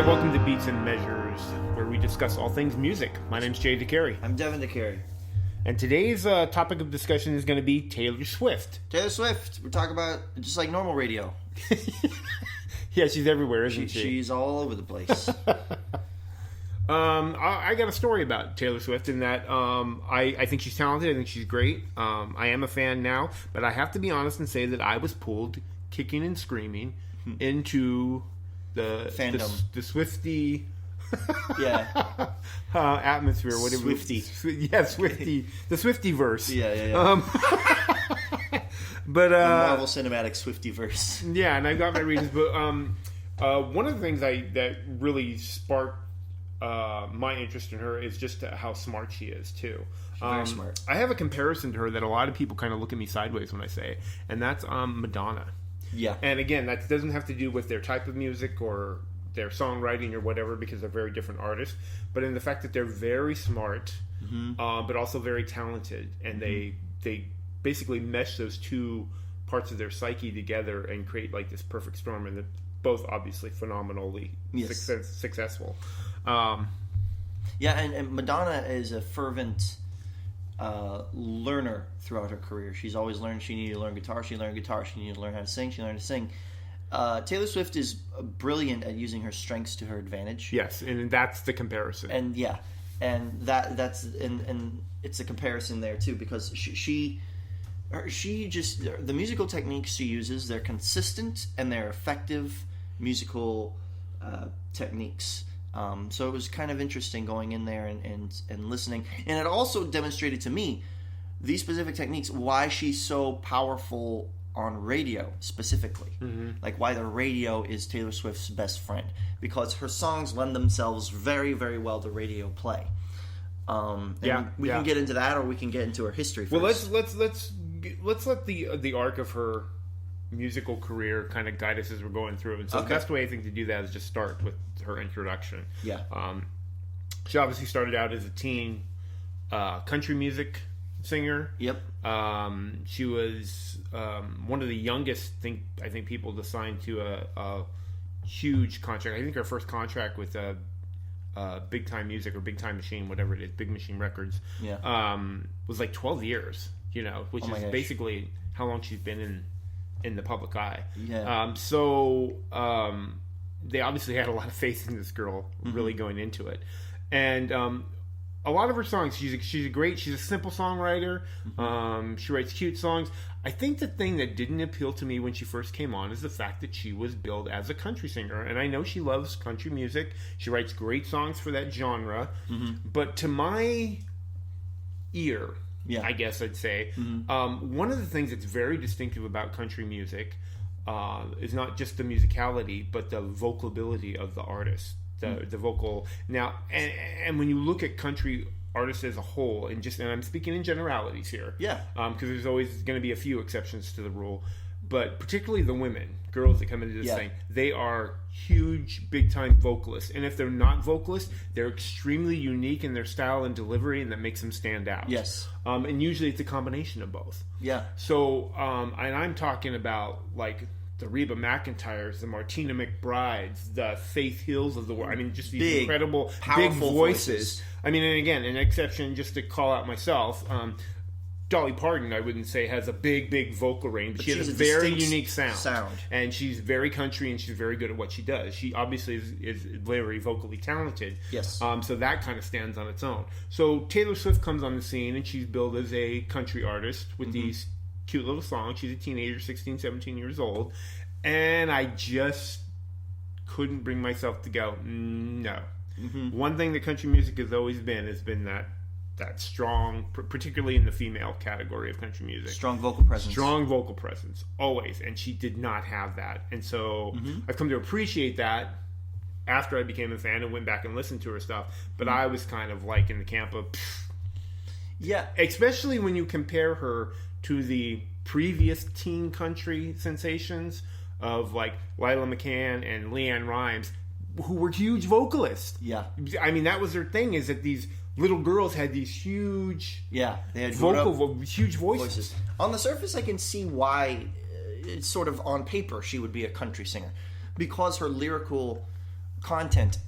welcome to Beats and Measures, where we discuss all things music. My name's Jay DeCarey. I'm Devin DeCarey. And today's topic of discussion is going to be Taylor Swift. Taylor Swift. We're talking about just like normal radio. Yeah, she's everywhere, isn't she? She's all over the place. I got a story about Taylor Swift in that I think she's talented. I think she's great. I am a fan now, but I have to be honest and say that I was pulled kicking and screaming into the fandom, the Swiftie atmosphere. Swiftie, Swiftie, the Swiftie verse. Yeah. But the Marvel Cinematic Swiftie verse. Yeah, and I got my reasons. But one of the things that really sparked my interest in her is just how smart she is too. Very smart. I have a comparison to her that a lot of people kind of look at me sideways when I say, and that's Madonna. Yeah. And again, that doesn't have to do with their type of music or their songwriting or whatever, because they're very different artists, but in the fact that they're very smart, but also very talented, and they basically mesh those two parts of their psyche together and create like this perfect storm, and they're both obviously phenomenally successful. And Madonna is a fervent learner throughout her career. She's always learned. She needed to learn guitar. She learned guitar. She needed to learn how to sing. She learned to sing. Taylor Swift is brilliant at using her strengths to her advantage. Yes, and that's the comparison. And that's it's a comparison there too, because she just, the musical techniques she uses, they're consistent and they're effective musical techniques. So it was kind of interesting going in there and listening, and it also demonstrated to me these specific techniques, why she's so powerful on radio specifically. Like why the radio is Taylor Swift's best friend, because her songs lend themselves very, very well to radio play. We can get into that, or we can get into her history first. Well, let's let the arc of her musical career kind of guide us as we're going through. And so the best way I think to do that is just start with her introduction. Yeah. She obviously started out as a teen country music singer. Yep. She was one of the youngest I think people to sign to a huge contract. I think her first contract with Big Time Music or Big Time Machine, whatever it is, Big Machine Records, was like 12 years, which is basically how long she's been in the public eye. Yeah. They obviously had a lot of faith in this girl, really going into it. And a lot of her songs, she's a simple songwriter. She writes cute songs. I think the thing that didn't appeal to me when she first came on is the fact that she was billed as a country singer. And I know she loves country music. She writes great songs for that genre. But to my ear, I guess I'd say, one of the things that's very distinctive about country music is not just the musicality, but the vocalability of the artist. The vocal now, and when you look at country artists as a whole, and I'm speaking in generalities here, because there's always going to be a few exceptions to the rule, but particularly the girls that come into this thing, they are huge, big time vocalists, and if they're not vocalists, they're extremely unique in their style and delivery, and that makes them stand out. Yes, and usually it's a combination of both. Yeah. So, and I'm talking about like the Reba McEntyres, the Martina McBrides, the Faith Hills of the world. I mean, just these big, incredible, big voices. I mean, and again, an exception just to call out myself. Dolly Parton, I wouldn't say has a big vocal range, but she has a very unique sound. And she's very country, and she's very good at what she does. She obviously is very vocally talented. Yes. So that kind of stands on its own. So Taylor Swift comes on the scene, and she's billed as a country artist with these cute little song. She's a teenager, 16, 17 years old, and I just couldn't bring myself to go, no. One thing that country music has always been that strong, particularly in the female category of country music, strong vocal presence, always, and she did not have that. And so I've come to appreciate that after I became a fan and went back and listened to her stuff, but I was kind of like in the camp of especially when you compare her to the previous teen country sensations of like Lila McCann and Leanne Rimes, who were huge vocalists. Yeah. I mean, that was their thing, is that these little girls had these huge they had huge voices. On the surface, I can see why it's sort of on paper she would be a country singer, because her lyrical content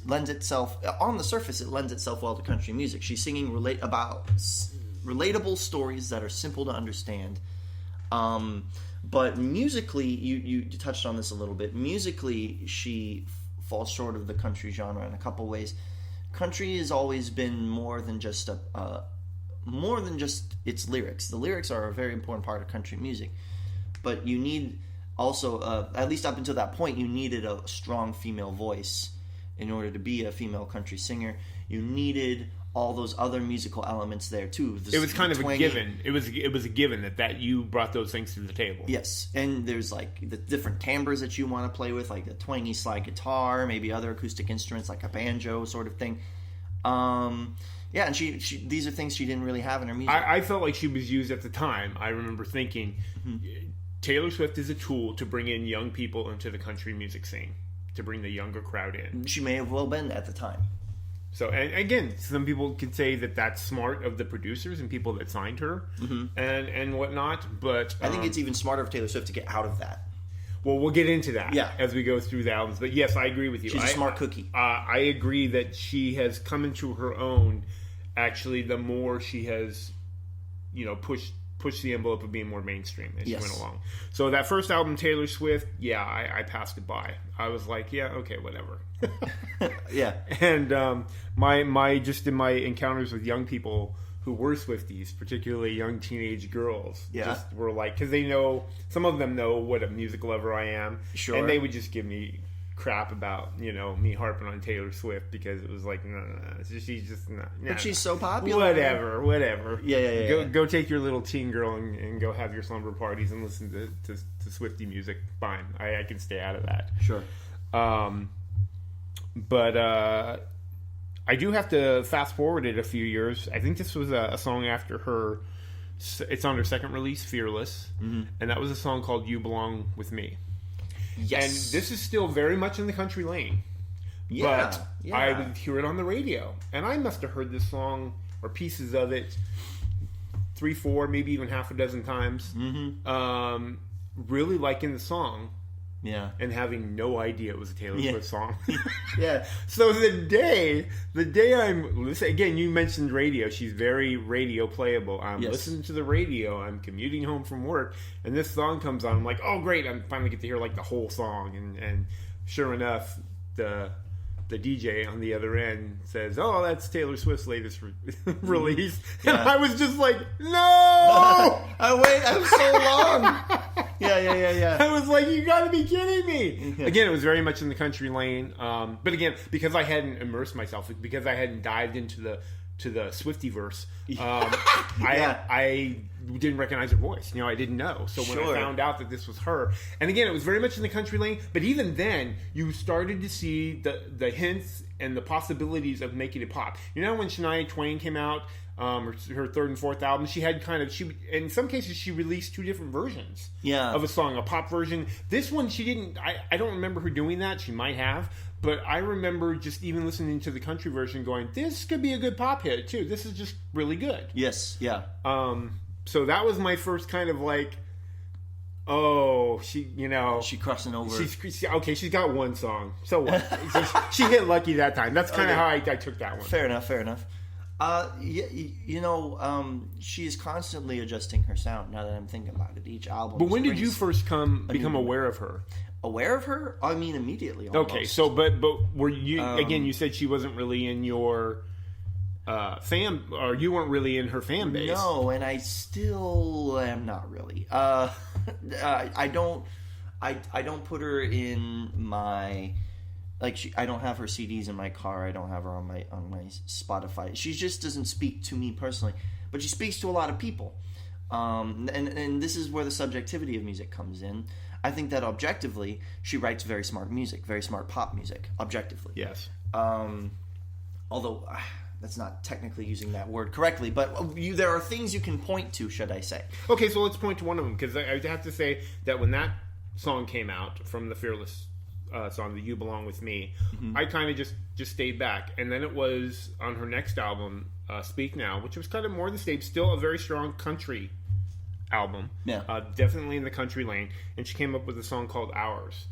lends itself, on the surface, it lends itself well to country music. She's singing relatable stories that are simple to understand. But musically, you touched on this a little bit. Musically, she falls short of the country genre in a couple ways. Country has always been more than just its lyrics. The lyrics are a very important part of country music, but you need also, at least up until that point, you needed a strong female voice in order to be a female country singer. You needed all those other musical elements there too. It was kind of a given. It was a given that you brought those things to the table. Yes, and there's like the different timbres that you want to play with, like the twangy slide guitar, maybe other acoustic instruments like a banjo sort of thing. Yeah, and she these are things she didn't really have in her music. I felt like she was used at the time. I remember thinking, Taylor Swift is a tool to bring in young people into the country music scene, to bring the younger crowd in. She may have well been at the time. So, and again, some people could say that that's smart of the producers and people that signed her and whatnot, but I think it's even smarter of Taylor Swift to get out of that. Well, we'll get into that as we go through the albums. But yes, I agree with you. She's a smart cookie. I agree that she has come into her own, actually, the more she has, pushed the envelope of being more mainstream as she went along. So that first album, Taylor Swift, I passed it by. I was like, yeah, okay, whatever. Yeah. And my in my encounters with young people who were Swifties, particularly young teenage girls, just were like, because they know, some of them know what a music lover I am. Sure. And they would just give me crap about, me harping on Taylor Swift because it was like, no. She's just not. But she's so popular. Whatever. Yeah. Go take your little teen girl and go have your slumber parties and listen to Swiftie music. Fine. I can stay out of that. Sure. But I do have to fast forward it a few years. I think this was a song after her. It's on her second release, Fearless. And that was a song called You Belong With Me. Yes. And this is still very much in the country lane. Yeah. But I would hear it on the radio. And I must have heard this song or pieces of it 3, 4, maybe even half a dozen times. Really liking the song. Yeah. And having no idea it was a Taylor Swift song. Yeah. So the day I'm listening, again, you mentioned radio. She's very radio playable. I'm listening to the radio. I'm commuting home from work, and this song comes on. I'm like, oh, great. I'm finally get to hear like the whole song. And sure enough, the DJ on the other end says, oh, that's Taylor Swift's latest release. And I was just like, no! I'm so long. Yeah. I was like, you gotta be kidding me. Again, it was very much in the country lane. But again, because I hadn't immersed myself, because I hadn't dived into the Swiftie-verse, I didn't recognize her voice. I didn't know. So when I found out that this was her, and again, it was very much in the country lane, but even then, you started to see the hints and the possibilities of making it pop. When Shania Twain came out, her third and fourth album, she had in some cases, she released 2 different versions of a song, a pop version. This one, she didn't, I don't remember her doing that. She might have. But I remember just even listening to the country version going, this could be a good pop hit, too. This is just really good. Yes, yeah. So that was my first kind of like, oh, she crossing over. She's got one song. So what? she hit lucky that time. That's kind of how I took that one. Fair enough. She is constantly adjusting her sound, now that I'm thinking about it. Each album. But when did you first become aware of her? Aware of her? I mean, immediately. Almost. Okay, so but were you again? You said she wasn't really in your fan, or you weren't really in her fan base. No, and I still am not really. I don't put her in my I don't have her CDs in my car. I don't have her on my Spotify. She just doesn't speak to me personally, but she speaks to a lot of people. And this is where the subjectivity of music comes in. I think that objectively, she writes very smart music, very smart pop music, objectively. Yes. Although, that's not technically using that word correctly, but there are things you can point to, should I say. Okay, so let's point to one of them, because I have to say that when that song came out from the Fearless song, the You Belong With Me, I kind of just stayed back. And then it was on her next album, Speak Now, which was kind of more the stage, still a very strong country album, definitely in the country lane, and she came up with a song called Ours,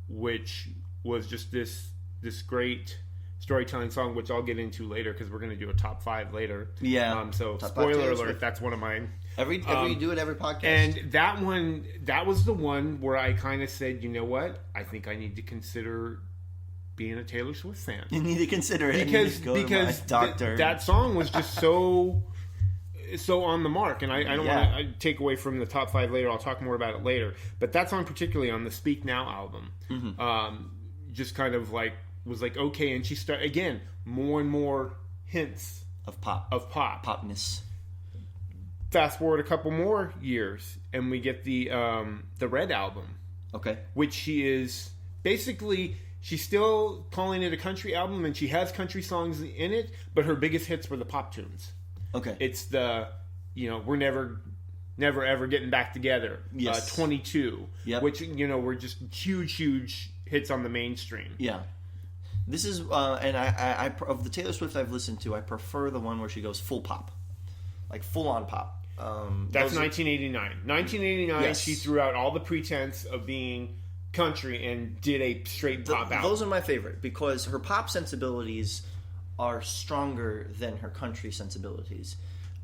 which was just this great storytelling song, which I'll get into later because we're going to do a top 5 later. Yeah. So Top 5 spoiler Taylor alert, Swift. that's one of mine. Every do it every podcast. And that was the one where I kind of said, you know what? I think I need to consider being a Taylor Swift fan. You need to consider it because doctor. That song was just so on the mark, and I don't want to take away from the top 5 later. I'll talk more about it later. But that song, particularly on the Speak Now album, just kind of like was like okay, and she started again more and more hints of popness. Fast forward a couple more years, and we get the Red album. Okay, which she is basically. She's still calling it a country album, and she has country songs in it, but her biggest hits were the pop tunes. Okay. It's the, we're never ever getting back together. Yes. 22. Yep. Which, were just huge hits on the mainstream. Yeah. This is, and I of the Taylor Swift I've listened to, I prefer the one where she goes full pop. Like full on pop. That's 1989. 1989, yes. She threw out all the pretense of being country and did a straight pop album. Those are my favorite because her pop sensibilities are stronger than her country sensibilities,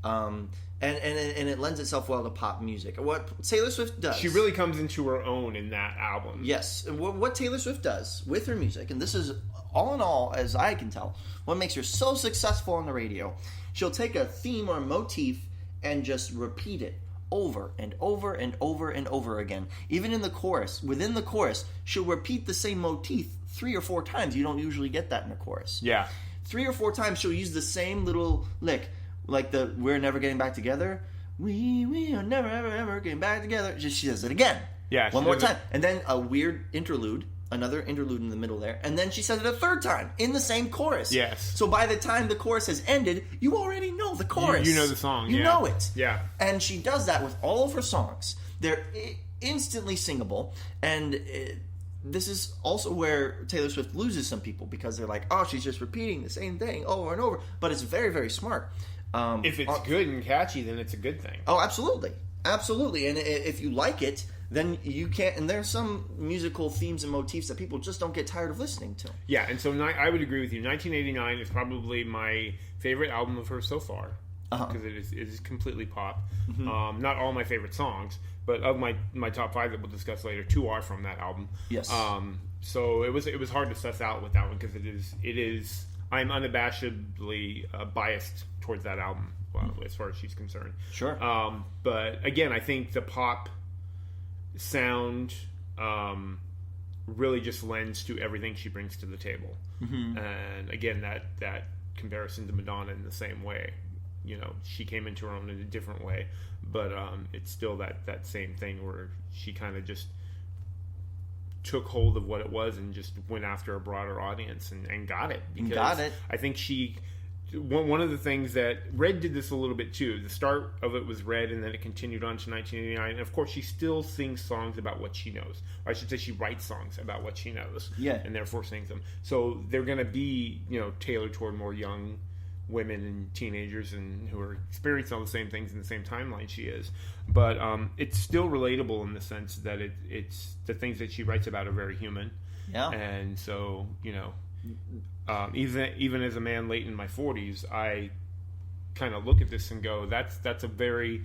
and it lends itself well to pop music. What Taylor Swift does, she really comes into her own in that album. Yes, what Taylor Swift does with her music, and this is all in all, as I can tell, what makes her so successful on the radio. She'll take a theme or a motif and just repeat it over and over and over and over again. Even in the chorus, within the chorus, she'll repeat the same motif 3 or 4 times. You don't usually get that in a chorus. Yeah. 3 or 4 times she'll use the same little lick, like the "We're never getting back together." We are never ever getting back together. She does it again. Yeah. One more time, and then a weird interlude. Another interlude in the middle there, and then she says it a 3rd time in the same chorus. Yes. So by the time the chorus has ended, you already know the chorus. You know the song. You know it. Yeah. And she does that with all of her songs. They're instantly singable, and this is also where Taylor Swift loses some people because they're like, "Oh, she's just repeating the same thing over and over." But it's very, very smart. If it's good and catchy, then it's a good thing. Oh, absolutely, absolutely. And if you like it, then you can't. And there's some musical themes and motifs that people just don't get tired of listening to. Yeah, and so I would agree with you. 1989 is probably my favorite album of hers so far because it is completely pop. Mm-hmm. Not all my favorite songs, but of my top 5 that we'll discuss later, 2 are from that album. Yes. So it was hard to suss out with that one because it is. I'm unabashedly biased towards that album as far as she's concerned. Sure. But again, I think the pop sound really just lends to everything she brings to the table. Mm-hmm. And again, that comparison to Madonna in the same way. She came into her own in a different way, but it's still that same thing where she kind of just took hold of what it was and just went after a broader audience and got it. Got it. I think one of the things that Red did this a little bit too. The start of it was Red, and then it continued on to 1989. And of course, she still sings songs about what she knows. Or I should say, she writes songs about what she knows. Yeah. And therefore sings them. So they're going to be, tailored toward more young women and teenagers and who are experiencing all the same things in the same timeline she is. But it's still relatable in the sense that it's the things that she writes about are very human. Yeah. And so, even as a man late in my 40s, I kind of look at this and go, that's a very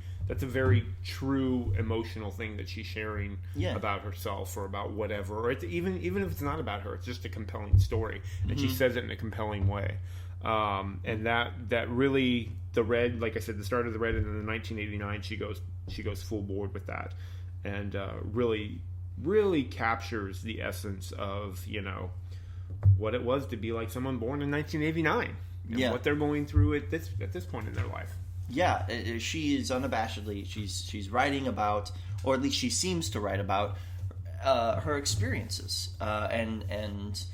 true emotional thing that she's sharing about herself or about whatever, or it's, even if it's not about her, it's just a compelling story, and she says it in a compelling way. And that really, the Red, like I said, the start of the Red, and then in 1989 she goes full board with that, and really captures the essence of what it was to be like someone born in 1989 and what they're going through at this point in their life. Yeah, she is unabashedly she's writing about, or at least she seems to write about her experiences, and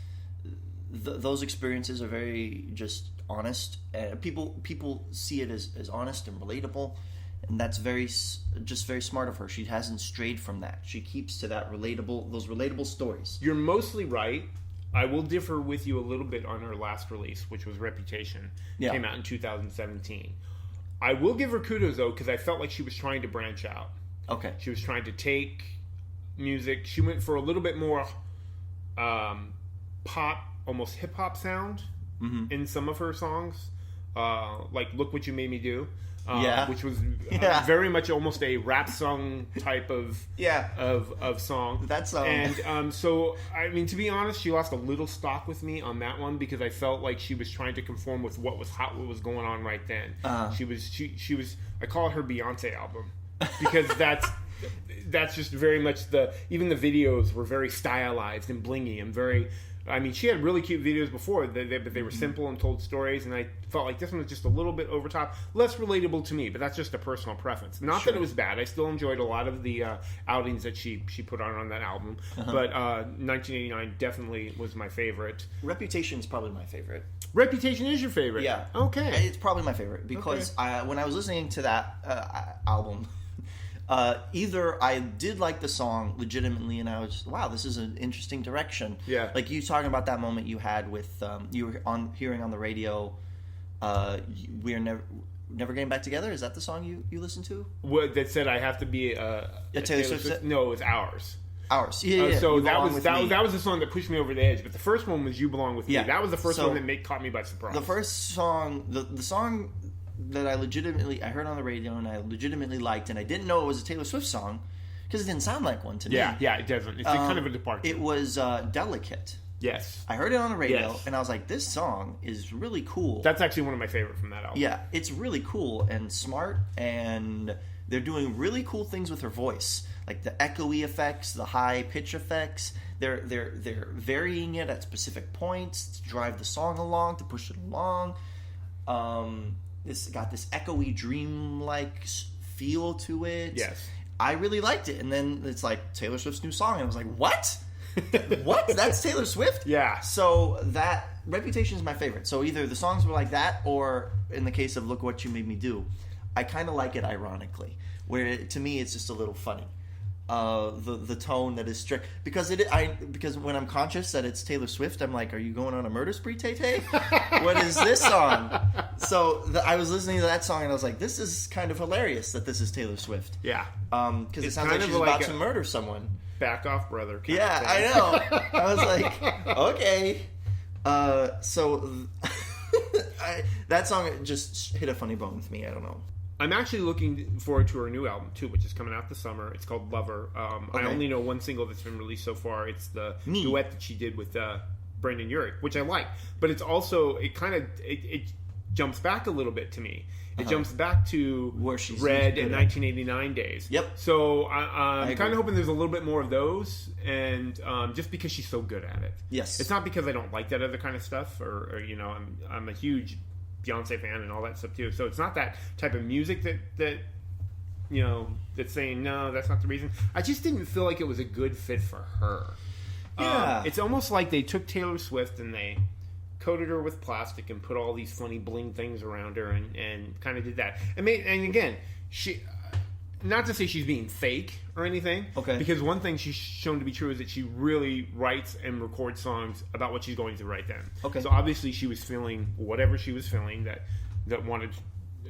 those experiences are very just honest. People see it as honest and relatable, and that's very smart of her. She hasn't strayed from that. She keeps to those relatable stories. You're mostly right. I will differ with you a little bit on her last release, which was Reputation. Came out in 2017. I will give her kudos, though, because I felt like she was trying to branch out. Okay. She was trying to take music. She went for a little bit more pop, almost hip hop sound in some of her songs, like "Look What You Made Me Do," which was very much almost a rap song type of song. That song. And so, I mean, to be honest, she lost a little stock with me on that one because I felt like she was trying to conform with what was hot, what was going on right then. She was. I call it her Beyonce album because that's just very much even the videos were very stylized and blingy and very. I mean, she had really cute videos before, but they were simple and told stories, and I felt like this one was just a little bit over top, less relatable to me, but that's just a personal preference. Not that it was bad. I still enjoyed a lot of the outings that she put on that album, but 1989 definitely was my favorite. Reputation's probably my favorite. Reputation is your favorite? Yeah. Okay. It's probably my favorite, because when I was listening to that album... either I did like the song legitimately, and I was wow, this is an interesting direction. Yeah, like you talking about that moment you had with you were hearing on the radio. We are never getting back together. Is that the song you listened to? What that said I have to be a Taylor Swift? No, it was Ours. Ours. Yeah. So that was the song that pushed me over the edge. But the first one was You Belong With Me. That was the first one that caught me by surprise. The first song, the song that I heard on the radio and I legitimately liked, and I didn't know it was a Taylor Swift song because it didn't sound like one to me. Yeah, it doesn't. It's kind of a departure. It was Delicate. Yes. I heard it on the radio, and I was like, this song is really cool. That's actually one of my favorite from that album. Yeah, it's really cool and smart, and they're doing really cool things with her voice. Like the echoey effects, the high pitch effects. They're varying it at specific points to drive the song along, to push it along. It's got this echoey, dream-like feel to it. Yes. I really liked it. And then it's like Taylor Swift's new song. And I was like, what? What? That's Taylor Swift? Yeah. So that Reputation is my favorite. So either the songs were like that, or in the case of Look What You Made Me Do, I kind of like it ironically. Where to me it's just a little funny. The tone that is strict, because when I'm conscious that it's Taylor Swift, I'm like, are you going on a murder spree, Tay-Tay? What is this song? So I was listening to that song and I was like, this is kind of hilarious that this is Taylor Swift. Yeah, because it sounds like she's about to murder someone. Back off, brother. Yeah, I know. I was like, okay. So that song just hit a funny bone with me. I don't know. I'm actually looking forward to her new album too, which is coming out this summer. It's called Lover. I only know one single that's been released so far. It's the duet that she did with Brandon Urie, which I like. But it's also it jumps back a little bit to me. It jumps back to where she's Red in 1989 days. Yep. So I'm kind of hoping there's a little bit more of those, and just because she's so good at it. Yes. It's not because I don't like that other kind of stuff, or you know, I'm a huge Beyonce fan and all that stuff too. So it's not that type of music that you know that's saying no, that's not the reason. I just didn't feel like it was a good fit for her. Yeah. It's almost like they took Taylor Swift and they coated her with plastic and put all these funny bling things around her and kind of did that. And again, she, not to say she's being fake or anything, okay, because one thing she's shown to be true is that she really writes and records songs about what she's going through right then. Okay. So obviously she was feeling whatever she was feeling that wanted,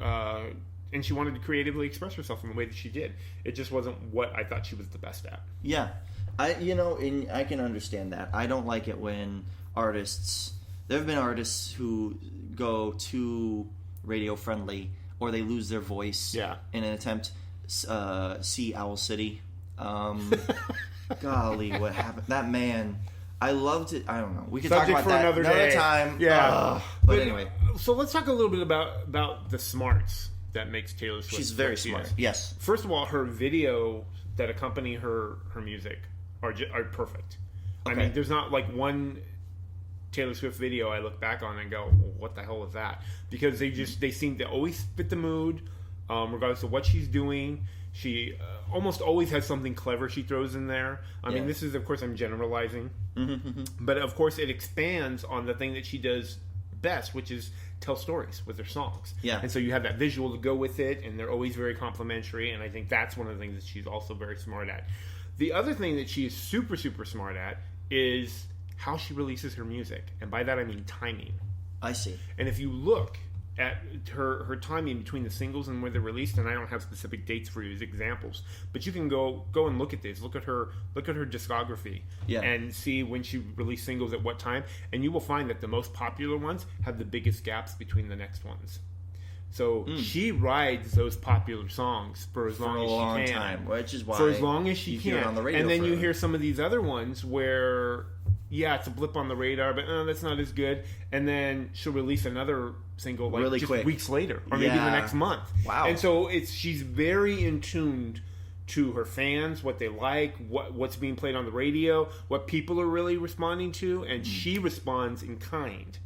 and she wanted to creatively express herself in the way that she did. It just wasn't what I thought she was the best at. Yeah. I can understand that. I don't like it when artists... There have been artists who go too radio friendly, or they lose their voice in an attempt. See Owl City. Golly, what happened? That man, I loved it. I don't know. We could talk about that another time. Yeah, but anyway. So let's talk a little bit about the smarts that makes Taylor Swift. She's very smart. Yes. First of all, her video that accompany her music are perfect. Okay. I mean, there's not like one Taylor Swift video I look back on and go, well, what the hell is that? Because they seem to always fit the mood, regardless of what she's doing. She almost always has something clever she throws in there. I mean, this is, of course, I'm generalizing. But, of course, it expands on the thing that she does best, which is tell stories with her songs. Yeah. And so you have that visual to go with it, and they're always very complimentary, and I think that's one of the things that she's also very smart at. The other thing that she is super, super smart at is how she releases her music. And by that, I mean timing. I see. And if you look at her timing between the singles and where they're released, and I don't have specific dates for you as examples, but you can go and look at this. Look at her discography, and see when she released singles at what time, and you will find that the most popular ones have the biggest gaps between the next ones. So she rides those popular songs for as long as she can, time, which is why for as long as she can. On the radio and then you hear some of these other ones where, it's a blip on the radar, but that's not as good. And then she'll release another single really just quick, weeks later, or maybe the next month. Wow! And so she's very in tune to her fans, what they like, what's being played on the radio, what people are really responding to, and she responds in kind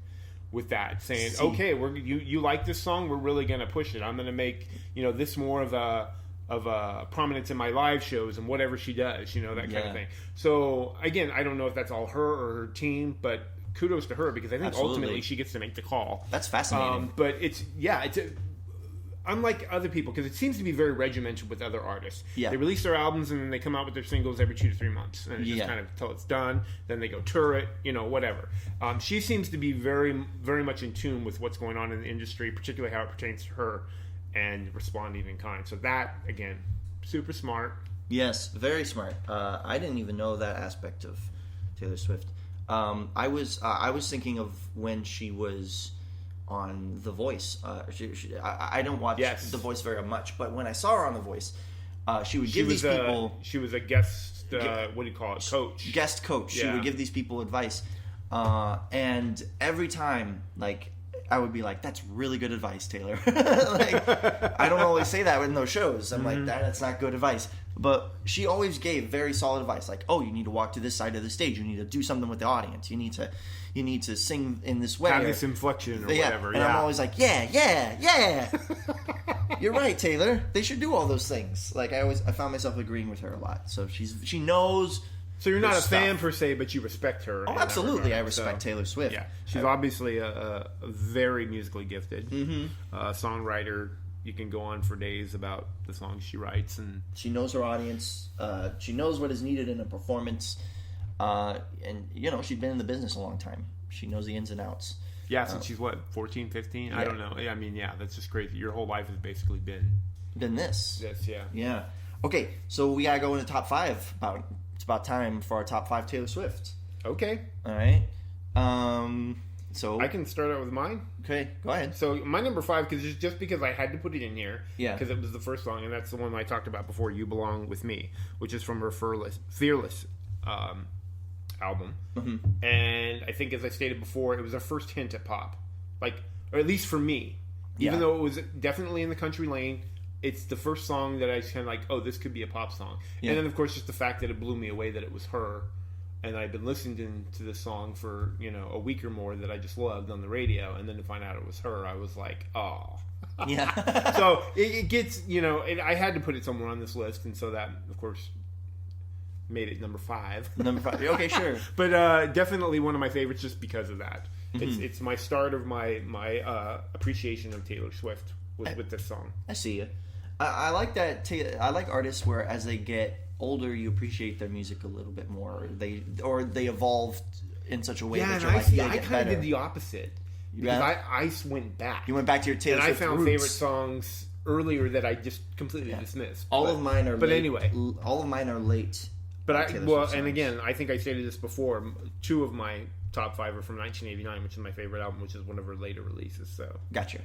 with that, saying, "Okay, you like this song? We're really going to push it. I'm going to make this more of a prominence in my live shows and whatever she does, that kind of thing." So again, I don't know if that's all her or her team, but kudos to her because I think ultimately she gets to make the call. That's fascinating. But it's unlike other people, because it seems to be very regimented with other artists. They release their albums and then they come out with their singles every 2 to 3 months, and just kind of until it's done. Then they go tour it, whatever. She seems to be very, very much in tune with what's going on in the industry, particularly how it pertains to her, and responding in kind. So that, again, super smart. Yes, very smart. I didn't even know that aspect of Taylor Swift. I was thinking of when she was on The Voice. I don't watch The Voice very much, but when I saw her on The Voice, she would give these people... She was a guest, what do you call it, coach. Guest coach. She would give these people advice. And every time, I would be like, "That's really good advice, Taylor." I don't always say that in those shows. I'm like, that's not good advice. But she always gave very solid advice. Like, "Oh, you need to walk to this side of the stage. You need to do something with the audience. You need to sing in this way. Have this inflection or whatever." And I'm always like, yeah. You're right, Taylor. They should do all those things. I found myself agreeing with her a lot. So she knows. So you're not a fan per se, but you respect her. Oh, absolutely. I respect Taylor Swift. Yeah, she's obviously a very musically gifted songwriter. You can go on for days about the songs she writes, and she knows her audience. She knows what is needed in a performance, and she's been in the business a long time. She knows the ins and outs. Yeah, since she's 14, 15? I don't know. I mean, that's just crazy. Your whole life has basically been this. Yeah. Okay, so we gotta go into top 5. It's about time for our top 5 Taylor Swift. Okay. All right. So I can start out with mine. Okay, go ahead. So my number 5, just because I had to put it in here, Yeah. because it was the first song, and that's the one I talked about before, "You Belong With Me," which is from her Fearless album. And I think, as I stated before, it was her first hint at pop, or at least for me. Even though it was definitely in the country lane, it's the first song that I was kind of like, oh, this could be a pop song. And then, of course, just the fact that it blew me away that it was her. And I'd been listening to this song for, a week or more that I just loved on the radio. And then to find out it was her, I was like, oh. Yeah. So it gets, I had to put it somewhere on this list. And so that, of course, made it number 5. Number 5. Okay, sure. But definitely one of my favorites just because of that. It's my start of my appreciation of Taylor Swift with this song. I see you. I like that. I like artists where as they get older, you appreciate their music a little bit more. They evolved in such a way that you're I kind of did the opposite. Because I went back. You went back to your Taylor Swift roots. And I found roots. favorite songs earlier that I just completely dismissed. All of mine are late. Anyway. All of mine are late. But again, I think I stated this before. 2 of my top 5 are from 1989, which is my favorite album, which is one of her later releases. So Gotcha.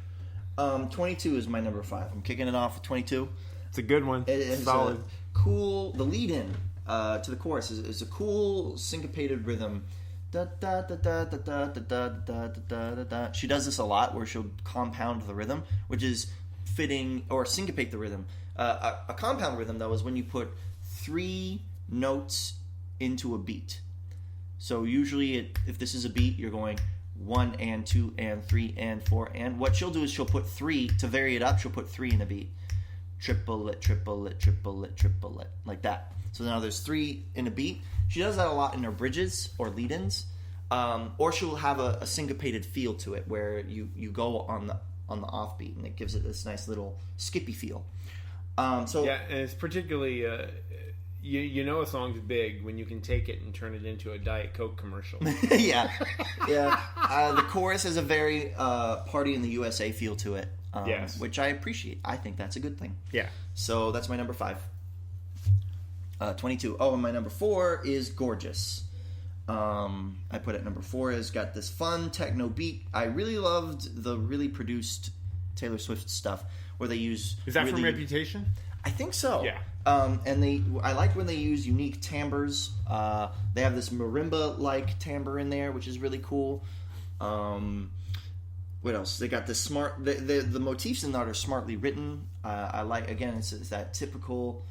22 is my number 5. I'm kicking it off with 22. It's a good one. It's solid. Cool. The lead-in to the chorus is a cool syncopated rhythm. Da, da, da, da, da, da, da, da, da, da, da. She does this a lot, where she'll compound the rhythm, which is fitting, or syncopate the rhythm. A compound rhythm, though, is when you put 3 notes into a beat. So usually, if this is a beat, you're going 1 and 2 and 3 and 4 and what she'll do is she'll put 3 to vary it up. She'll put 3 in a beat, triplet, triplet, triplet, triplet, like that. So now there's 3 in a beat. She does that a lot in her bridges or lead-ins, or she'll have a syncopated feel to it where you go on the offbeat and it gives it this nice little skippy feel. And it's particularly you know a song's big when you can take it and turn it into a Diet Coke commercial. Yeah. The chorus has a very Party in the USA feel to it, yes. which I appreciate. I think that's a good thing. Yeah. So that's my number 5. 22. Oh, and my number 4 is Gorgeous. I put it number 4. It's got this fun techno beat. I really loved the really produced Taylor Swift stuff where they use... Is that really, from Reputation? I think so. Yeah. And I like when they use unique timbres. They have this marimba-like timbre in there, which is really cool. What else? They got this smart... The motifs in that are smartly written. I like, again, it's that typical...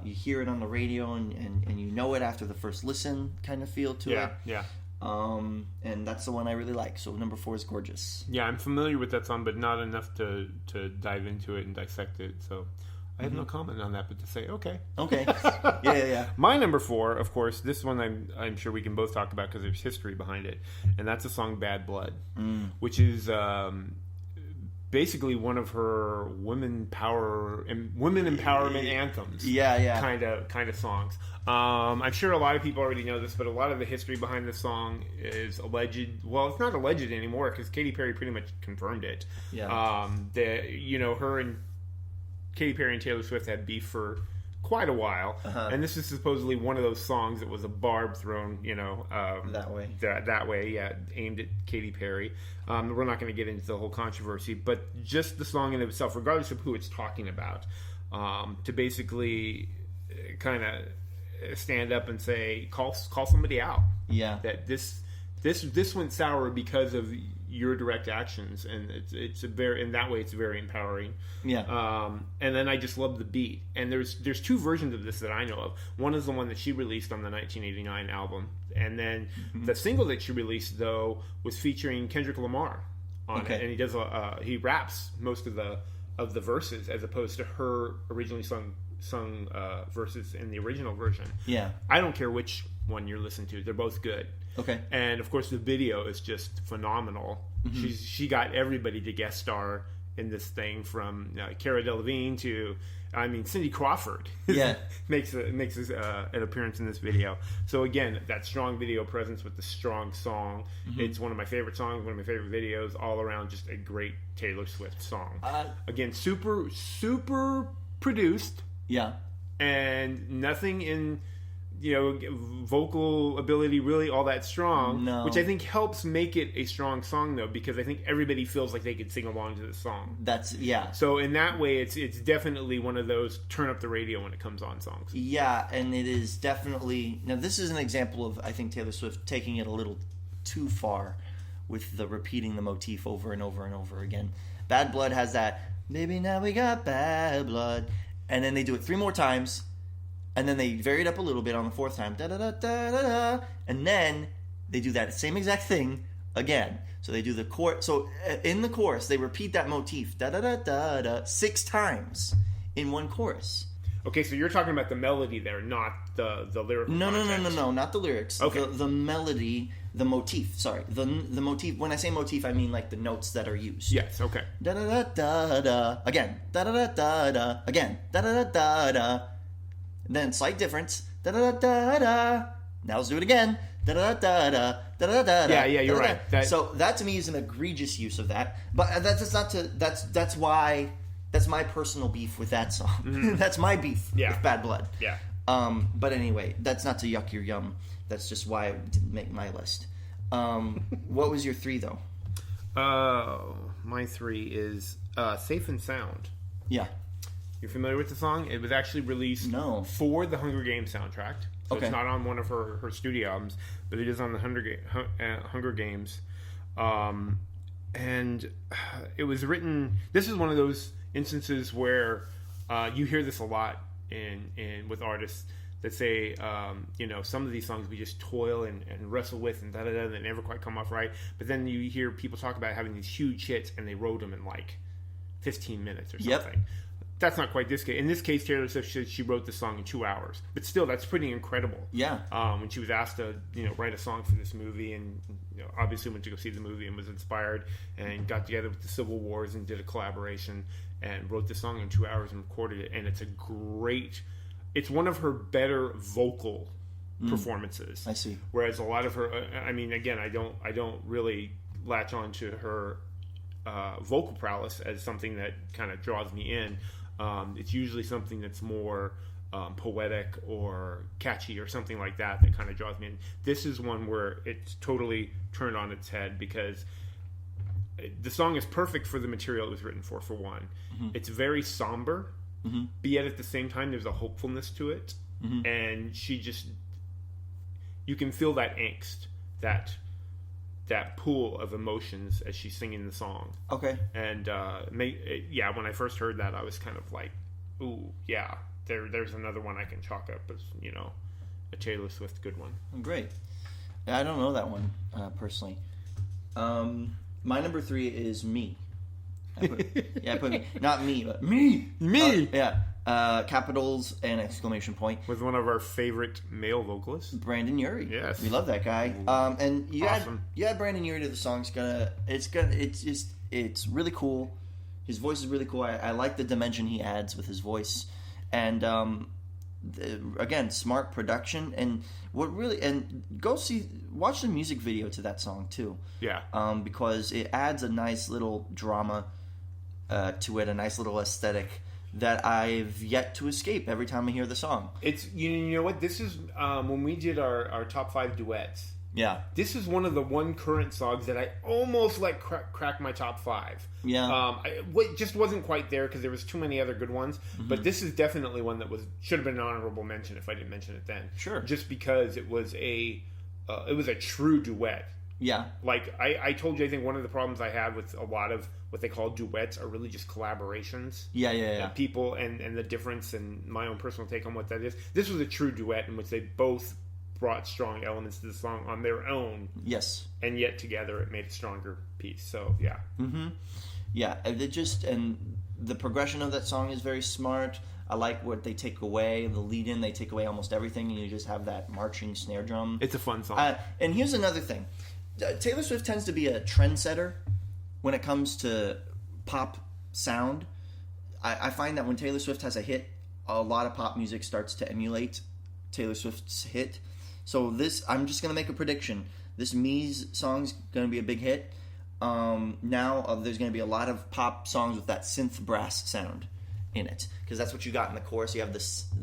you hear it on the radio and you know it after the first listen kind of feel to it. Yeah. And that's the one I really like. So number 4 is Gorgeous. Yeah, I'm familiar with that song, but not enough to dive into it and dissect it. So I have no comment on that, but to say, okay. Yeah. My number 4, of course, this one I'm sure we can both talk about because there's history behind it, and that's the song "Bad Blood," which is basically one of her women empowerment anthems. Yeah. Kind of songs. I'm sure a lot of people already know this, but a lot of the history behind this song is alleged. Well, it's not alleged anymore because Katy Perry pretty much confirmed it. Yeah. Her and Katy Perry and Taylor Swift had beef for quite a while, and this is supposedly one of those songs that was a barb thrown, that way. That way, yeah, aimed at Katy Perry. We're not going to get into the whole controversy, but just the song in itself, regardless of who it's talking about, to basically kind of stand up and say, call somebody out. Yeah. That this went sour because of your direct actions, and it's a very, in that way it's very empowering. Yeah. And then I just love the beat, and there's 2 versions of this that I know of. One is the one that she released on the 1989 album, and then the single that she released though was featuring Kendrick Lamar on it, and he does he raps most of the verses as opposed to her originally sung verses in the original version. Yeah. I don't care which one you're listening to; they're both good. Okay. And of course, the video is just phenomenal. She got everybody to guest star in this thing, from Cara Delevingne to, Cindy Crawford. Yeah. makes an appearance in this video. So again, that strong video presence with the strong song. It's one of my favorite songs, one of my favorite videos. All around, just a great Taylor Swift song. Again, super produced. Yeah. And nothing in vocal ability really all that strong, which I think helps make it a strong song though, because I think everybody feels like they could sing along to the song. So in that way, it's definitely one of those turn up the radio when it comes on songs. Yeah, and it is definitely, now this is an example of, I think, Taylor Swift taking it a little too far with the repeating the motif over and over and over again. Bad Blood has that, baby now we got bad blood, and then they do it 3 more times. And then they vary it up a little bit on the 4th time. Da-da-da-da-da-da. And then they do that same exact thing again. So they do the chorus. So in the chorus, they repeat that motif. Da-da-da-da-da. 6 times in one chorus. Okay, so you're talking about the melody there, not the lyrical content. No. Not the lyrics. Okay. The melody, the motif. Sorry. The motif. When I say motif, I mean like the notes that are used. Yes, okay. Da-da-da-da-da. Again. Da-da-da-da-da. Again. Da-da-da-da-da. Then slight difference. Da da da da da. Now let's do it again. Da da da da da da da. Yeah, you're right. So that to me is an egregious use of that. But that's why that's my personal beef with that song. That's my beef with Bad Blood. Yeah. But anyway, that's not to yuck your yum. That's just why it didn't make my list. What was your 3 though? My 3 is Safe and Sound. Yeah. You're familiar with the song? It was actually released for the Hunger Games soundtrack. So it's not on one of her studio albums, but it is on the Hunger Games. And it was written... This is one of those instances where you hear this a lot in with artists that say, some of these songs we just toil and wrestle with and da-da-da, and they never quite come off right. But then you hear people talk about having these huge hits, and they wrote them in like 15 minutes or something. Yep. That's not quite this case. In this case, Taylor Swift said she wrote the song in 2 hours. But still, that's pretty incredible. Yeah. When she was asked to, write a song for this movie, and obviously went to go see the movie and was inspired, and got together with the Civil Wars and did a collaboration and wrote the song in 2 hours and recorded it. And it's a great it's one of her better vocal performances. I see. Whereas a lot of her, I mean, again, I don't really latch on to her vocal prowess as something that kind of draws me in. It's usually something that's more poetic or catchy or something like that kind of draws me in. This is one where it's totally turned on its head, because the song is perfect for the material it was written for one. It's very somber, but yet at the same time there's a hopefulness to it. And she just, you can feel that angst, that pool of emotions as she's singing the song. Okay. And when I first heard that, I was kind of like, ooh, yeah, there's another one I can chalk up as, a Taylor Swift good one. Great. I don't know that one personally. My number 3 is Me. I put me. Not me, but me. Capitals and exclamation point. With one of our favorite male vocalists, Brandon Urie. Yes, we love that guy. And you awesome. add Brandon Urie to the song. It's really cool. His voice is really cool. I like the dimension he adds with his voice, and again, smart production. And watch the music video to that song too. Yeah. Because it adds a nice little drama to it, a nice little aesthetic that I've yet to escape every time I hear the song. It's you know what, this is when we did our top 5 duets. Yeah, this is one of the current songs that I almost let crack my top 5. Yeah, it just wasn't quite there because there was too many other good ones. But this is definitely one that should have been an honorable mention if I didn't mention it then. Sure, just because it was a true duet. Yeah, like I told you, I think one of the problems I have with a lot of what they call duets are really just collaborations. Yeah. People and the difference, and my own personal take on what that is. This was a true duet in which they both brought strong elements to the song on their own. Yes, and yet together it made a stronger piece. So yeah. Yeah, and the progression of that song is very smart. I like what they take away, the lead in. They take away almost everything, and you just have that marching snare drum. It's a fun song. And here's another thing. Taylor Swift tends to be a trendsetter when it comes to pop sound. I find that when Taylor Swift has a hit, a lot of pop music starts to emulate Taylor Swift's hit. So I'm just going to make a prediction. This Me's song's going to be a big hit. There's going to be a lot of pop songs with that synth brass sound in it, because that's what you got in the chorus. You have the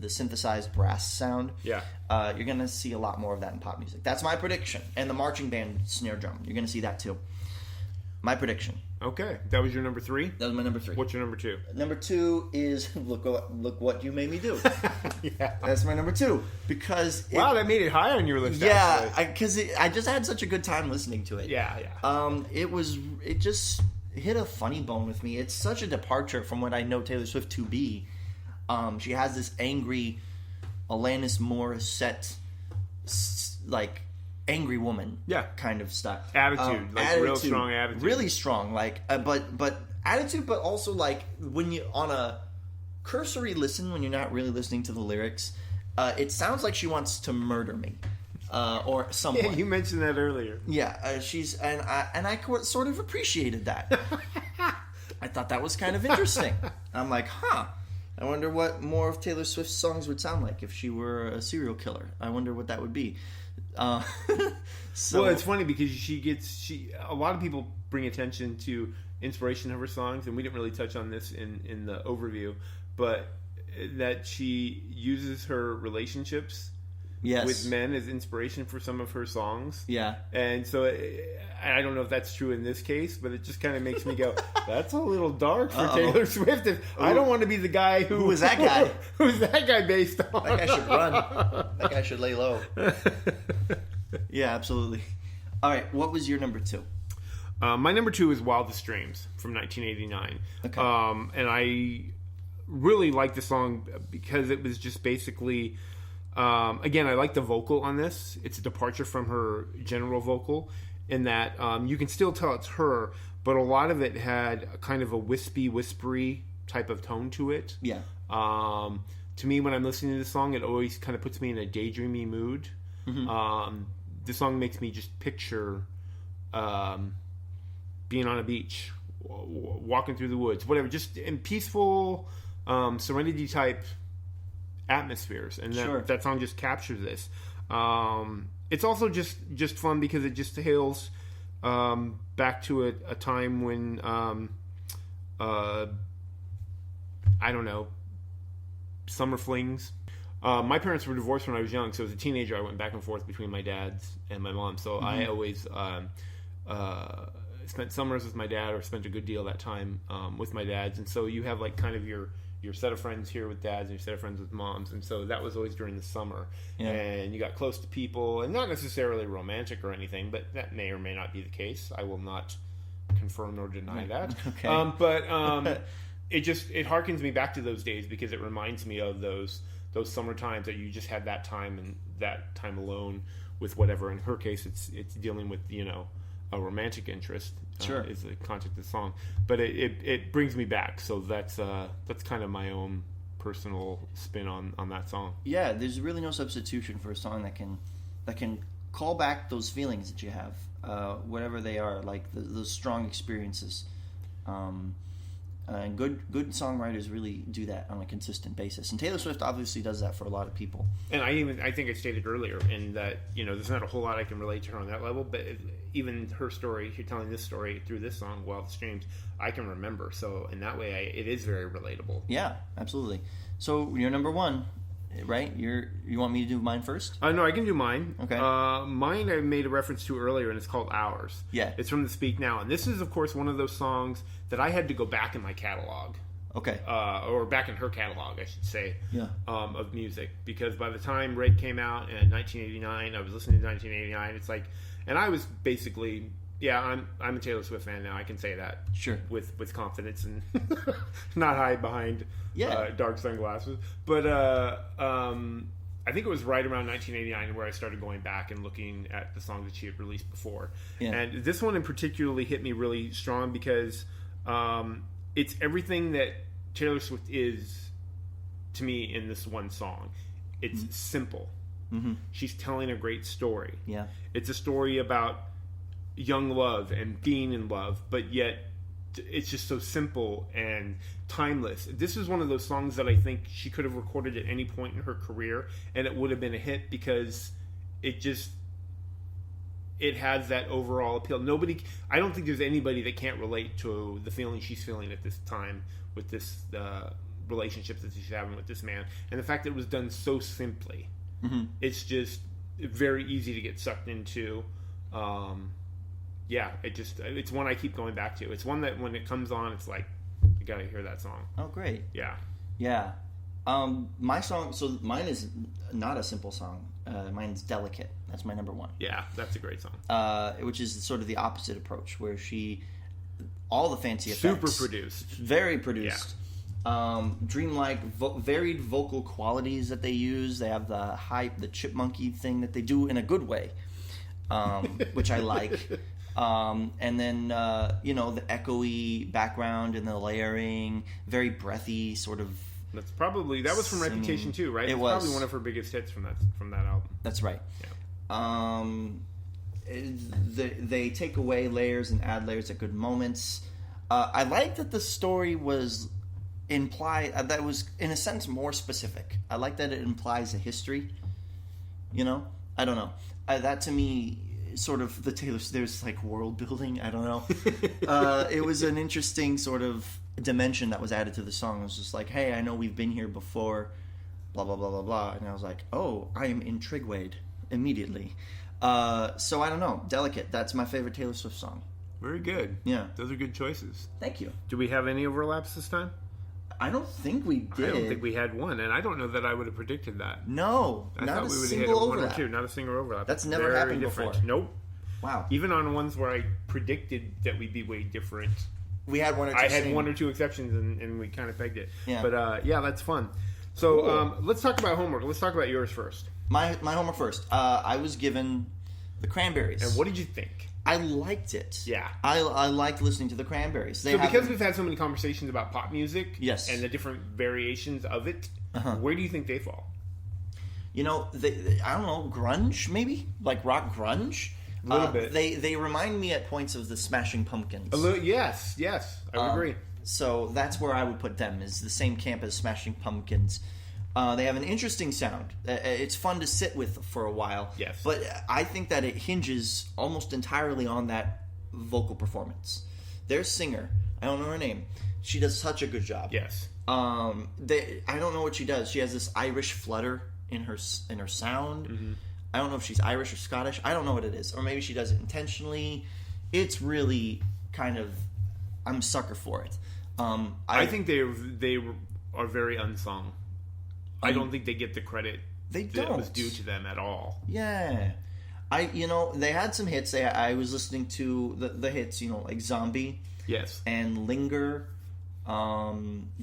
synthesized brass sound. Yeah. You're going to see a lot more of that in pop music. That's my prediction. And the marching band snare drum. You're going to see that too. My prediction. Okay. That was your number 3? That was my number 3. What's your number 2? Number 2 is look what you made me do. Yeah. That's my number 2. Because wow, that made it high on your list. Yeah, because I just had such a good time listening to it. Yeah. It just hit a funny bone with me. It's such a departure from what I know Taylor Swift to be. She has this angry Alanis Morissette, like angry woman, kind of stuff. Attitude, real strong attitude, really strong. But attitude, but also like when you on a cursory listen, when you're not really listening to the lyrics, it sounds like she wants to murder me. Or someone. Yeah, you mentioned that earlier. Yeah, I sort of appreciated that. I thought that was kind of interesting. I'm like, I wonder what more of Taylor Swift's songs would sound like if she were a serial killer. I wonder what that would be. Well, it's funny because a lot of people bring attention to inspiration of her songs, and we didn't really touch on this in the overview, but that she uses her relationships with men as inspiration for some of her songs. Yeah. And so I don't know if that's true in this case, but it just kind of makes me go, that's a little dark for Taylor Swift. I don't want to be the guy who is that guy? Who's that guy based on? That guy should run. That guy should lay low. Yeah, absolutely. All right, what was your number 2? My number 2 is Wildest Dreams from 1989. Okay. And I really like the song because it was just basically... again, I like the vocal on this. It's a departure from her general vocal in that you can still tell it's her, but a lot of it had a kind of a whispery type of tone to it. Yeah. To me, when I'm listening to the song, it always kind of puts me in a daydreamy mood. Mm-hmm. The song makes me just picture being on a beach, walking through the woods, whatever, just in peaceful serenity type atmospheres, and Sure. that song just captures this. It's also just fun because it just hails back to a time when I don't know, summer flings. My parents were divorced when I was young, so as a teenager I went back and forth between my dad's and my mom. So I always spent summers with my dad, or spent a good deal of that time with my dad's. And so you have like kind of your set of friends here with dads and your set of friends with moms. And so that was always during the summer. Yeah. And you got close to people, and not necessarily romantic or anything, but that may or may not be the case. I will not confirm nor deny that. Okay. But it harkens me back to those days, because it reminds me of those summer times that you just had that time, and that time alone with whatever. In her case, it's dealing with, a romantic interest. Sure. Is the context of the song, but it brings me back. So that's kind of my own personal spin on that song. Yeah, there's really no substitution for a song that can call back those feelings that you have, whatever they are, like those strong experiences. And good songwriters really do that on a consistent basis, and Taylor Swift obviously does that for a lot of people. And I think I stated earlier in that there's not a whole lot I can relate to her on that level, but even her story, you're telling this story through this song, Wild Streams, I can remember. So in that way, it is very relatable. Yeah, absolutely. So you're number one, right? You want me to do mine first? No, I can do mine. Okay. Mine I made a reference to earlier, and it's called Ours. Yeah. It's from the Speak Now, and this is, of course, one of those songs that I had to go back in my catalog. Okay. Or back in her catalog, I should say. Yeah. Of music, because by the time Red came out in 1989, I was listening to 1989. It's like, and I was basically, I'm a Taylor Swift fan now. I can say that. Sure. With confidence and not hide behind dark sunglasses. But I think it was right around 1989 where I started going back and looking at the songs that she had released before. Yeah. And this one in particularly hit me really strong because it's everything that Taylor Swift is to me in this one song. It's simple. Mm-hmm. She's telling a great story. Yeah. It's a story about young love and being in love, but yet it's just so simple and timeless. This is one of those songs that I think she could have recorded at any point in her career, and it would have been a hit because it has that overall appeal. I don't think there's anybody that can't relate to the feeling she's feeling at this time with this relationship that she's having with this man, and the fact that it was done so simply. Mm-hmm. It's just very easy to get sucked into. It's one I keep going back to. It's one that when it comes on, it's like, you gotta hear that song. Oh, great. Yeah. Yeah. My song, so mine is not a simple song. Mine's Delicate. That's my number one. Yeah, that's a great song. Which is sort of the opposite approach, where all the fancy effects. Super produced. Very produced. Yeah. Dreamlike, varied vocal qualities that they use. They have the chipmunky thing that they do in a good way, which I like. And then, the echoey background and the layering, very breathy sort of. That was from Reputation too, right? It was probably one of her biggest hits from that album. That's right. Yeah. They take away layers and add layers at good moments. I like that the story was that was in a sense more specific. I like that it implies a history. I don't know. That to me, sort of the Taylor, there's like world building. I don't know. It was an interesting sort of dimension that was added to the song. It was just like, hey, I know we've been here before, blah blah blah blah blah, and I was like, oh, I am intrigued immediately. So I don't know. Delicate. That's my favorite Taylor Swift song. Very good. Yeah, those are good choices. Thank you. Do we have any overlaps this time? I don't think we did. I don't think we had one, and I don't know that I would have predicted that. No, I not thought a we would single have hit overlap. one or two, not a single overlap. That's never happened different. before. Nope. Wow. Even on ones where I predicted that we'd be way different, we had one or two. I had one or two exceptions, and we kind of pegged it. Yeah. But that's fun. So cool. Let's talk about homework. Let's talk about yours first. My homework first. I was given the Cranberries. And what did you think? I liked it. Yeah. I liked listening to the Cranberries. Because we've had so many conversations about pop music, yes, and the different variations of it, where do you think they fall? I don't know, grunge maybe, like rock grunge. A little bit. They remind me at points of the Smashing Pumpkins. A little, yes, I would agree. So that's where I would put them, is the same camp as Smashing Pumpkins. They have an interesting sound. It's fun to sit with for a while. Yes. But I think that it hinges almost entirely on that vocal performance. Their singer, I don't know her name. She does such a good job. Yes. I don't know what she does. She has this Irish flutter in her sound. Mm-hmm. I don't know if she's Irish or Scottish. I don't know what it is. Or maybe she does it intentionally. It's really kind of... I'm a sucker for it. I think they are very unsung. I don't think they get the credit that was due to them at all. Yeah. They had some hits. I was listening to the hits, like Zombie. Yes. And Linger.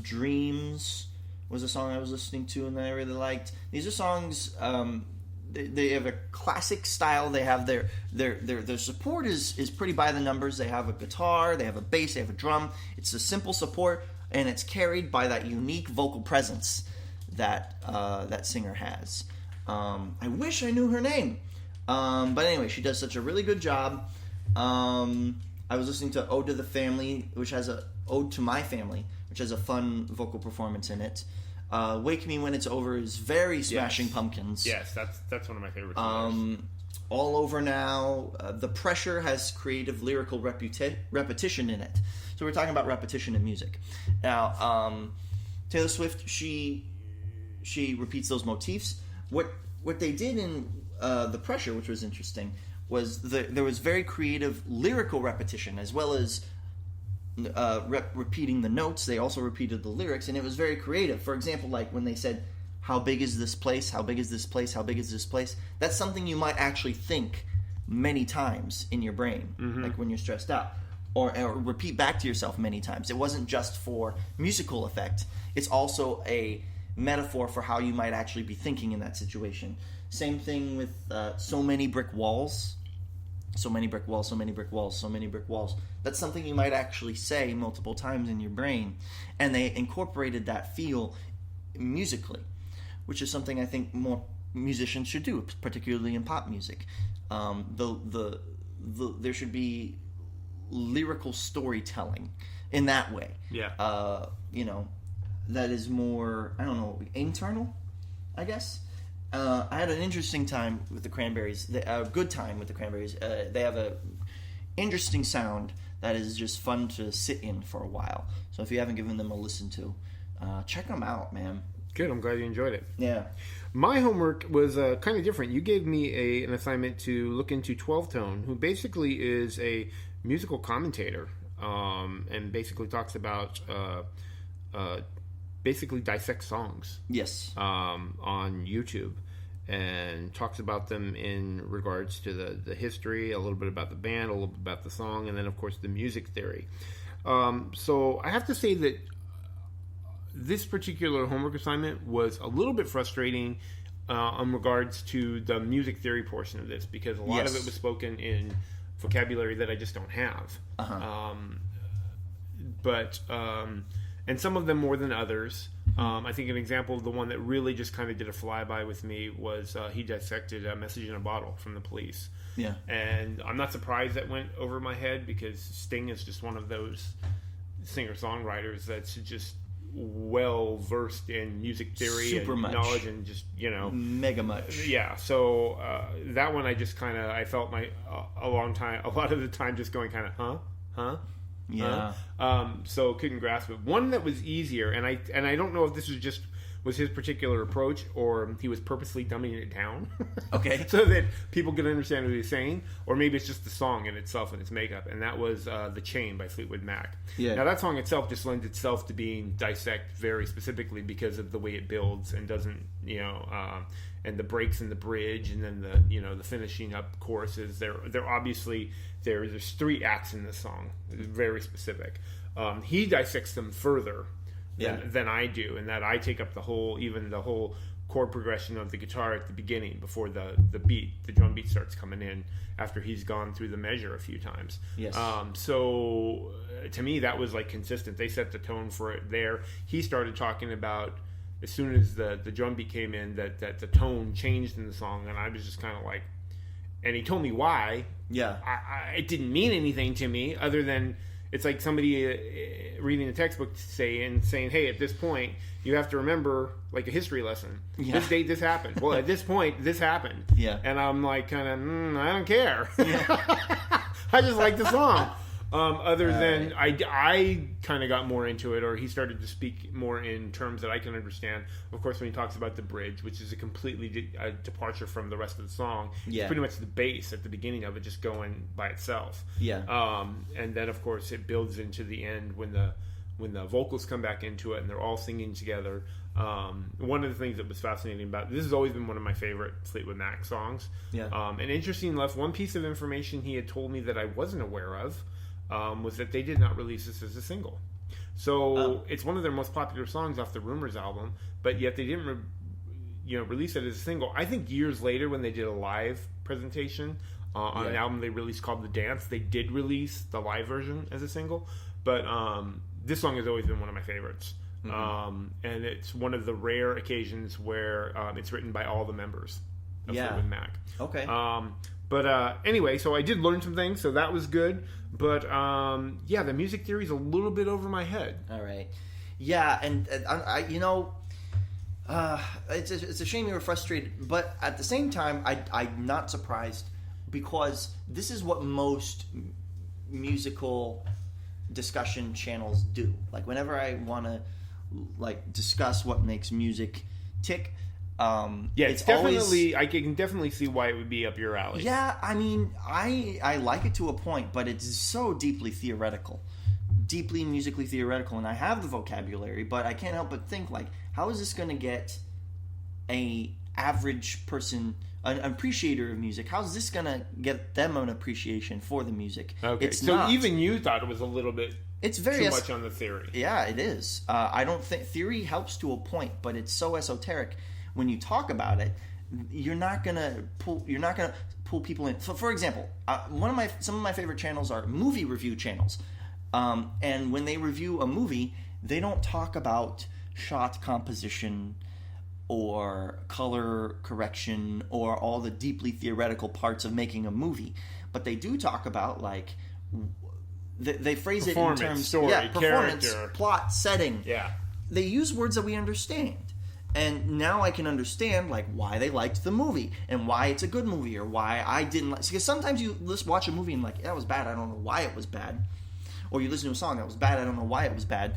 Dreams was a song I was listening to and that I really liked. These are songs, they have a classic style. They have their support is pretty by the numbers. They have a guitar, they have a bass, they have a drum. It's a simple support, and it's carried by that unique vocal presence that singer has. I wish I knew her name. But anyway, she does such a really good job. I was listening to Ode to the Family, which has Ode to My Family, which has a fun vocal performance in it. Wake Me When It's Over is very Smashing Pumpkins. Yes, that's one of my favorites. All Over Now. The Pressure has creative lyrical repetition in it. So we're talking about repetition in music. Now, Taylor Swift, she repeats those motifs. What they did in The Pressure, which was interesting, was there was very creative lyrical repetition as well as repeating the notes. They also repeated the lyrics, and it was very creative. For example, like when they said, "How big is this place? How big is this place? How big is this place?" That's something you might actually think many times in your brain, like when you're stressed out, or repeat back to yourself many times. It wasn't just for musical effect. It's also a metaphor for how you might actually be thinking in that situation. Same thing with So Many Brick Walls. So many brick walls, so many brick walls, so many brick walls. That's something you might actually say multiple times in your brain. And they incorporated that feel musically, which is something I think more musicians should do, particularly in pop music. There should be lyrical storytelling in that way. Yeah. That is more, I don't know, internal, I guess. I had an interesting time with the Cranberries. A good time with the Cranberries. They have a interesting sound that is just fun to sit in for a while. So if you haven't given them a listen to, check them out, man. Good. I'm glad you enjoyed it. Yeah. My homework was kind of different. You gave me an assignment to look into 12 Tone, who basically is a musical commentator, and basically talks about basically dissects songs. Yes. On YouTube, and talks about them in regards to the history, a little bit about the band, a little bit about the song, and then of course the music theory. So I have to say that this particular homework assignment was a little bit frustrating in regards to the music theory portion of this, because a lot of it was spoken in vocabulary that I just don't have. And some of them more than others. I think an example of the one that really just kind of did a flyby with me was he dissected A Message in a Bottle from the Police. Yeah. And I'm not surprised that went over my head, because Sting is just one of those singer-songwriters that's just well versed in music theory and knowledge, and just, mega much. Yeah. So that one I just kind of, I felt a lot of the time just going kind of, huh? Yeah. So couldn't grasp it. One that was easier, and I don't know if this was his particular approach, or he was purposely dumbing it down. Okay. So that people could understand what he's saying, or maybe it's just the song in itself and its makeup. And that was The Chain by Fleetwood Mac. Yeah. Now that song itself just lends itself to being dissected very specifically because of the way it builds and doesn't, and the breaks in the bridge, and then the finishing up choruses. They're obviously there's 3 acts in this song. It's very specific. He dissects them further than I do, in that I take up the whole chord progression of the guitar at the beginning before the drum beat starts coming in after he's gone through the measure a few times. Yes. So to me that was like consistent. They set the tone for it there. He started talking about, as soon as the drum beat came in, that the tone changed in the song, and I was just kind of like, and he told me why. Yeah. It didn't mean anything to me other than it's like somebody reading a textbook saying, "Hey, at this point, you have to remember like a history lesson. This date, this happened. Well, at this point, this happened." Yeah. And I'm like, kind of, I don't care. I just like the song. Other than I kind of got more into it, or he started to speak more in terms that I can understand. Of course, when he talks about the bridge, which is a completely departure from the rest of the song. Yeah. It's pretty much the bass at the beginning of it, just going by itself. Yeah. And then of course it builds into the end when the vocals come back into it and they're all singing together. One of the things that was fascinating about this has always been one of my favorite Fleetwood Mac songs. Yeah. And interesting enough, one piece of information he had told me that I wasn't aware of. Was that they did not release this as a single. So it's one of their most popular songs off the Rumors album, but yet they didn't release it as a single. I think years later when they did a live presentation on an album they released called The Dance, they did release the live version as a single, but this song has always been one of my favorites. And it's one of the rare occasions where it's written by all the members of Fleetwood Mac. Okay. But anyway, so I did learn some things, so that was good. But the music theory is a little bit over my head. All right. Yeah, and I it's a shame you were frustrated, but at the same time, I'm not surprised because this is what most musical discussion channels do. Like whenever I want to discuss what makes music tick. It's definitely. I can definitely see why it would be up your alley. Yeah, I mean, I like it to a point, but it's so deeply theoretical, deeply musically theoretical, and I have the vocabulary, but I can't help but think how is this going to get a average person, an appreciator of music? How is this going to get them an appreciation for the music? Okay, it's so not. Even you thought it was a little bit. It's very too much on the theory. Yeah, it is. I don't think theory helps to a point, but it's so esoteric. When you talk about it, you're not gonna pull people in. For example, some of my favorite channels are movie review channels, and when they review a movie, they don't talk about shot composition or color correction or all the deeply theoretical parts of making a movie, but they do talk about they phrase it in terms story, performance, character, plot, setting. Yeah, they use words that we understand. And now I can understand why they liked the movie and why it's a good movie or why I didn't like. Because sometimes you watch a movie and that was bad. I don't know why it was bad. Or you listen to a song that was bad. I don't know why it was bad.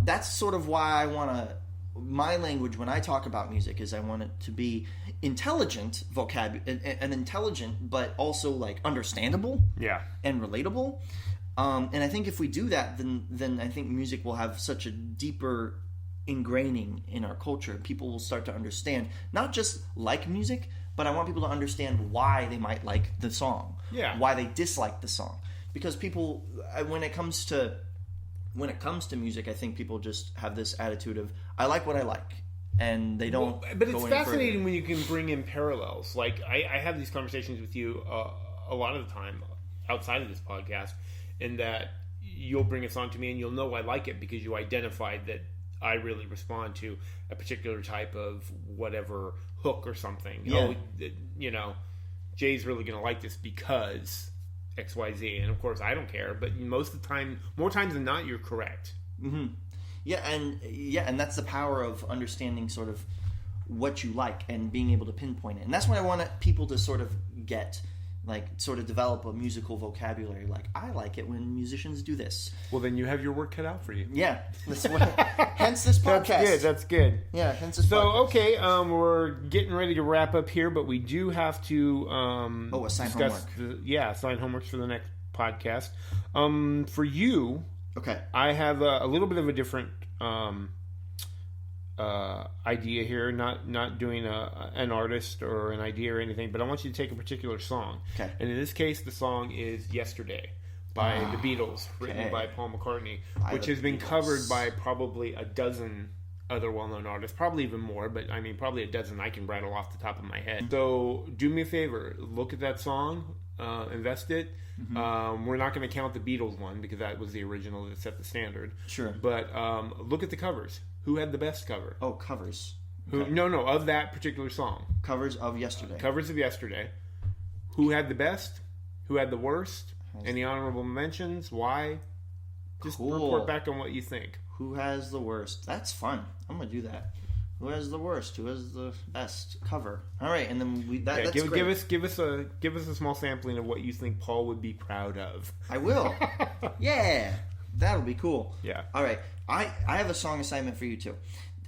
That's sort of why I want to. My language when I talk about music is I want it to be intelligent and intelligent, but also understandable. Yeah. And relatable. And I think if we do that, then I think music will have such a deeper ingraining in our culture. People will start to understand, not just like music, but I want people to understand why they might like the song, why they dislike the song. Because people, when it comes to music, I think people just have this attitude of I like what I like, and they don't. But it's fascinating when you can bring in parallels. I have these conversations with you a lot of the time outside of this podcast, in that you'll bring a song to me and you'll know I like it because you identified that I really respond to a particular type of whatever hook or something. Yeah. Jay's really going to like this because XYZ. And of course, I don't care. But most of the time, more times than not, you're correct. Mm-hmm. Yeah, and that's the power of understanding sort of what you like and being able to pinpoint it. And that's what I want people to sort of get. Sort of develop a musical vocabulary. I like it when musicians do this. Well, then you have your work cut out for you. Yeah. Hence this podcast. That's good. Yeah, hence this podcast. So, okay, we're getting ready to wrap up here, but we do have to assign homework. Assign homeworks for the next podcast. For you, okay, I have a little bit of a different idea here, not doing an artist or an idea or anything, but I want you to take a particular song. Okay. And in this case, the song is "Yesterday" by the Beatles, written by Paul McCartney, which has been covered by probably a dozen other well-known artists, probably even more, but I mean probably a dozen I can rattle off the top of my head. So do me a favor, look at that song, invest it. Mm-hmm. We're not going to count the Beatles one because that was the original that set the standard. Sure. But look at the covers. Who had the best cover? Oh, covers. Okay. No, of that particular song. Covers of Yesterday. Covers of Yesterday. Who had the best? Who had the worst? Any honorable mentions? Why? Just Cool. report back on what you think. Who has the worst? That's fun. I'm gonna do that. Who has the worst? Who has the best cover? All right, and then that's great. Give us a small sampling of what you think Paul would be proud of. I will. Yeah, that'll be cool. Yeah. All right, I have a song assignment for you too,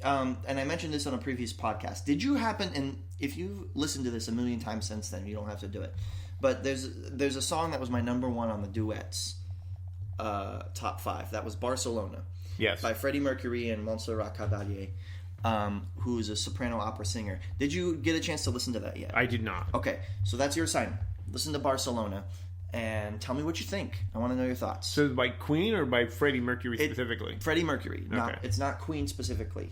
and I mentioned this on a previous podcast. Did you happen? And if you've listened to this a million times since then, you don't have to do it. But there's a song that was my number one on the duets top 5. That was Barcelona. Yes. By Freddie Mercury and Montserrat Caballé. Who's a soprano opera singer. Did you get a chance to listen to that yet? I did not. Okay, so that's your assignment. Listen to Barcelona and tell me what you think. I want to know your thoughts. So by Queen or by Freddie Mercury specifically? Freddie Mercury. Okay. It's not Queen specifically.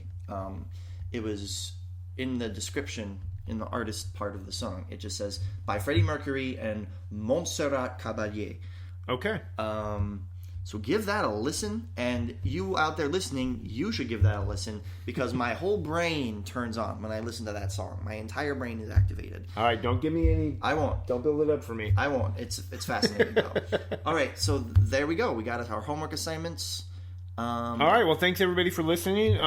It was in the description, in the artist part of the song. It just says, by Freddie Mercury and Montserrat Caballé. Okay. So give that a listen, and you out there listening, you should give that a listen, because my whole brain turns on when I listen to that song. My entire brain is activated. All right, don't give me any... I won't. Don't build it up for me. I won't. It's fascinating, though. All right, so there we go. We got our homework assignments. All right, well, thanks everybody for listening.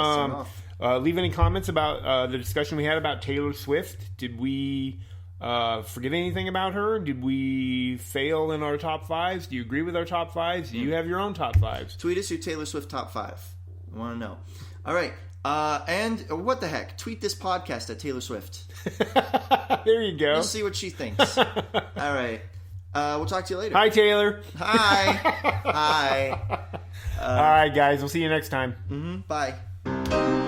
Leave any comments about the discussion we had about Taylor Swift. Did we... forget anything about her? Did we fail in our top 5s? Do you agree with our top 5s? Do you have your own top 5s? Tweet us your Taylor Swift top 5. I want to know. All right. And what the heck? Tweet this podcast at Taylor Swift. There you go. We'll see what she thinks. All right. We'll talk to you later. Hi, Taylor. Hi. Hi. All right, guys. We'll see you next time. Bye.